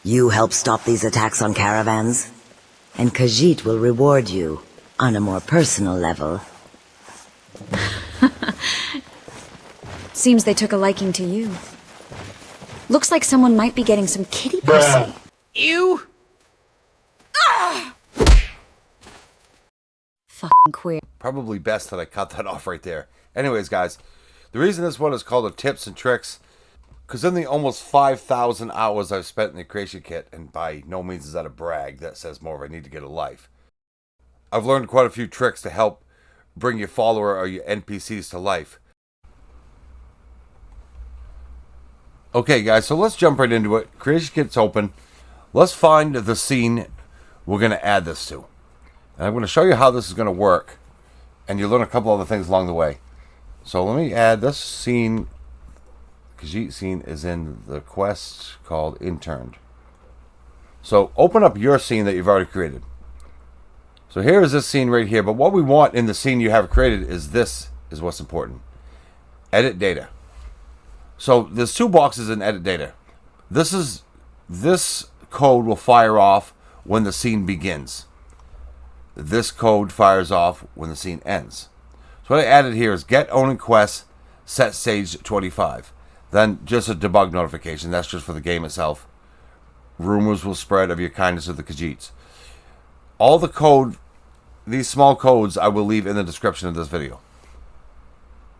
You help stop these attacks on caravans, and Khajiit will reward you on a more personal level. Seems they took a liking to you. Looks like someone might be getting some kitty pussy. Ew! Fucking queer. Probably best that I cut that off right there. Anyways, guys, the reason this one is called a tips and tricks, because in the almost 5,000 hours I've spent in the creation kit, and by no means is that a brag, that says more of I need to get a life, I've learned quite a few tricks to help bring your follower or your NPCs to life. Okay, guys, so let's jump right into it. Creation kit's open. Let's find the scene we're going to add this to. And I'm going to show you how this is going to work. And you'll learn a couple other things along the way. So let me add this scene. Khajiit scene is in the quest called Interned. So open up your scene that you've already created. So here is this scene right here. But what we want in the scene you have created is this is what's important. Edit data. So there's two boxes in edit data. This code will fire off when the scene begins. This code fires off when the scene ends. So what I added here is getowningquest setstage 25. Then just a debug notification. That's just for the game itself. Rumors will spread of your kindness of the Khajiits. All the code, these small codes, I will leave in the description of this video.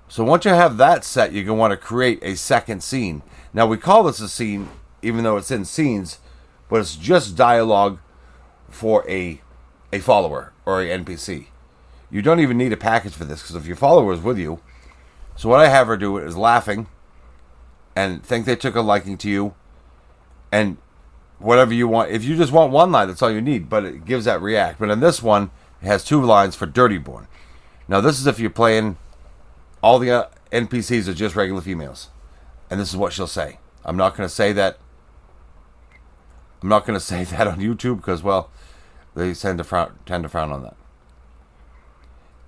So once you have that set, you're going to want to create a second scene. Now we call this a scene, even though it's in scenes, but it's just dialogue for a follower or a NPC. You don't even need a package for this, because if your follower is with you, so what I have her do is laughing and think they took a liking to you, and whatever you want. If you just want one line, that's all you need, but it gives that react. But in this one, it has two lines for Dirtyborn. Now this is if you're playing all the NPCs are just regular females. And this is what she'll say. I'm not going to say that on YouTube because, well, they tend to frown on that.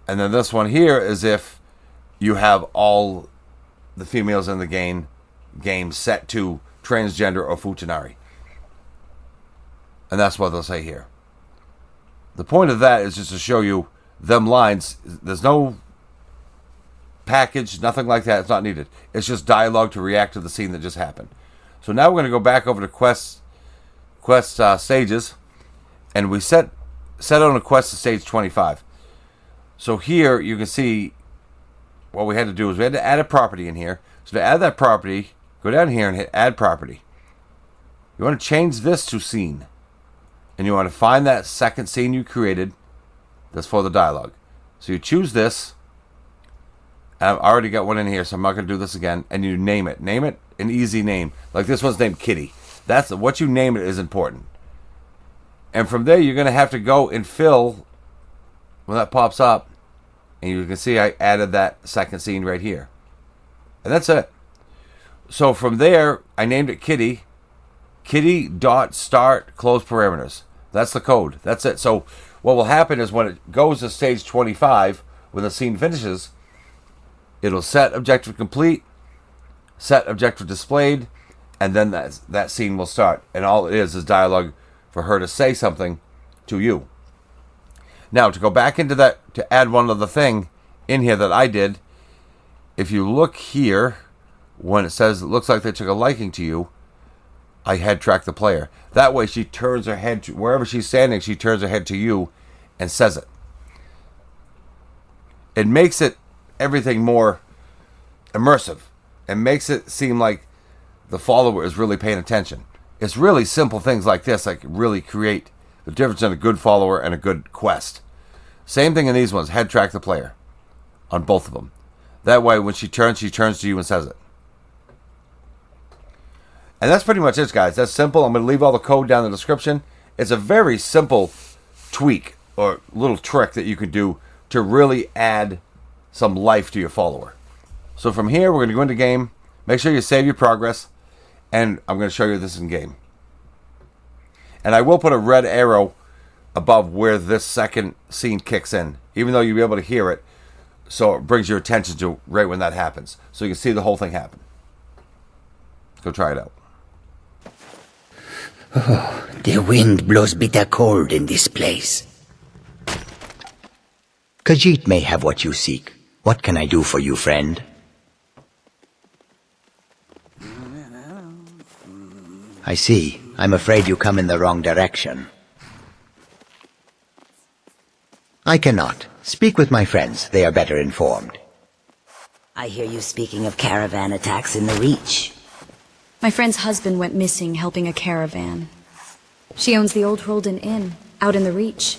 And then this one here is if you have all the females in the game set to transgender or futanari. And that's what they'll say here. The point of that is just to show you them lines. There's no package, nothing like that. It's not needed. It's just dialogue to react to the scene that just happened. So now we're going to go back over to quest stages, and we set on a quest to stage 25. So here you can see what we had to do is we had to add a property in here. So to add that property, go down here and hit add property. You want to change this to scene, and you want to find that second scene you created that's for the dialogue. So you choose this. I've already got one in here, so I'm not going to do this again. And you name it. Name it an easy name. Like this one's named Kitty. That's what you name it is important. And from there, you're going to have to go and fill when that pops up. And you can see I added that second scene right here. And that's it. So from there, I named it Kitty. Kitty.Start, close parameters. That's the code. That's it. So what will happen is when it goes to stage 25, when the scene finishes, it'll set objective complete, set objective displayed, and then that scene will start. And all it is dialogue for her to say something to you. Now, to go back into that, to add one other thing in here that I did, if you look here, when it says it looks like they took a liking to you, I head track the player. That way she turns her head to, wherever she's standing, she turns her head to you and says it. It makes everything more immersive and makes it seem like the follower is really paying attention. It's really simple things like this that really create the difference in a good follower and a good quest. Same thing in these ones. Head track the player on both of them. That way when she turns to you and says it. And that's pretty much it, guys. That's simple. I'm going to leave all the code down in the description. It's a very simple tweak or little trick that you can do to really add some life to your follower. So from here, we're going to go into game. Make sure you save your progress. And I'm going to show you this in game. And I will put a red arrow above where this second scene kicks in, even though you'll be able to hear it. So it brings your attention to right when that happens. So you can see the whole thing happen. Go try it out. The wind blows bitter cold in this place. Khajiit may have what you seek. What can I do for you, friend? I see. I'm afraid you come in the wrong direction. I cannot. Speak with my friends. They are better informed. I hear you speaking of caravan attacks in the Reach. My friend's husband went missing helping a caravan. She owns the Old Holden Inn, out in the Reach.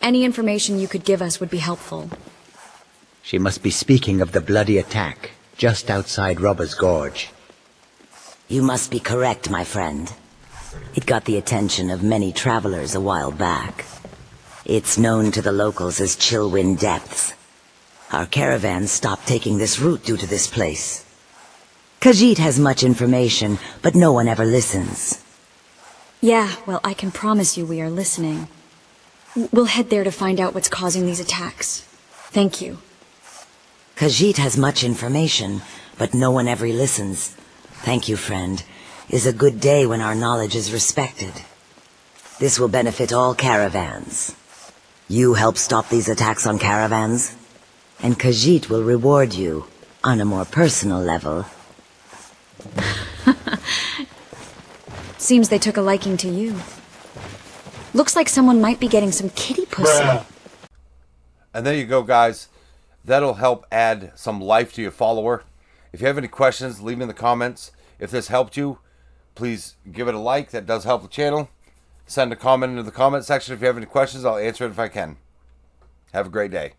Any information you could give us would be helpful. She must be speaking of the bloody attack just outside Robber's Gorge. You must be correct, my friend. It got the attention of many travelers a while back. It's known to the locals as Chillwind Depths. Our caravans stopped taking this route due to this place. Khajiit has much information, but no one ever listens. Yeah, well, I can promise you we are listening. We'll head there to find out what's causing these attacks. Thank you. Khajiit has much information, but no one ever listens. Thank you, friend. Is a good day when our knowledge is respected. This will benefit all caravans. You help stop these attacks on caravans, and Khajiit will reward you on a more personal level. Seems they took a liking to you. Looks like someone might be getting some kitty pussy. And there you go, guys. That'll help add some life to your follower. If you have any questions, leave them in the comments. If this helped you, please give it a like. That does help the channel. Send a comment into the comment section if you have any questions. I'll answer it if I can. Have a great day.